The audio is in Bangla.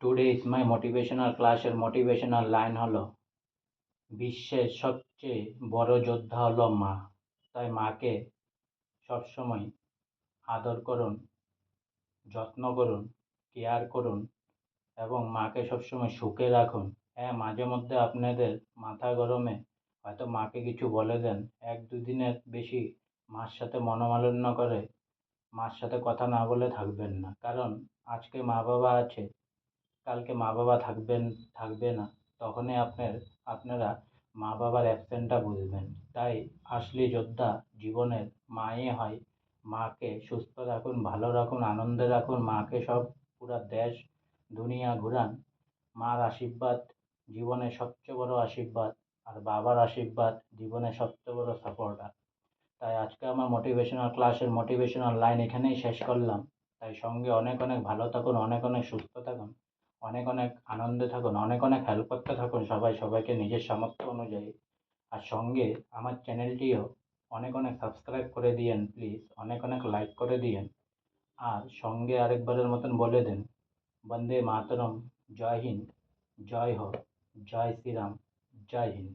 Today is my motivational class এর motivational লাইন হলো বিশ্বের সবচেয়ে বড় যোদ্ধা হলো মা। তাই মাকে সবসময় আদর করুন, যত্ন করুন, কেয়ার করুন এবং মাকে সবসময় সুখে রাখুন। হ্যাঁ, মাঝে মধ্যে আপনাদের মাথা গরমে হয়তো মাকে কিছু বলে দেন, 1-2 দিনের বেশি মার সাথে মনোমালিন্য করে মার সাথে কথা না বলে থাকবেন না। কারণ আজকে মা বাবা আছে, কালকে মা বাবা থাকবে না। তখনই আপনারা মা বাবার অ্যাবসেন্টটা বুঝবেন। তাই আসলি যোদ্ধা জীবনের মাই হয়। মাকে সুস্থ রাখুন, ভালো রাখুন, আনন্দে রাখুন। মাকে সব পুরা দেশ দুনিয়া ঘুরান। মার আশীর্বাদ জীবনের সবচেয়ে বড় আশীর্বাদ, আর বাবার আশীর্বাদ জীবনের সবচেয়ে বড় সাপোর্টার। তাই আজকে আমার মোটিভেশনাল ক্লাসের মোটিভেশনাল লাইন এখানেই শেষ করলাম। তাই সঙ্গে অনেক অনেক ভালো থাকুন, অনেক অনেক সুস্থ থাকুন, অনেক অনেক আনন্দে থাকুন, অনেক অনেক হেল্প করতে থাকুন সবাইকে নিজের সামর্থ্য অনুযায়ী। আর সঙ্গে আমার চ্যানেলটিও অনেক অনেক সাবস্ক্রাইব করে দিয়েন প্লিজ, অনেক অনেক লাইক করে দিয়েন। আর সঙ্গে আরেকবারের মতন বলে দেন, বন্দে মাতরম, জয় হিন্দ, জয় হোক, জয় শ্রীরাম, জয় হিন্দ।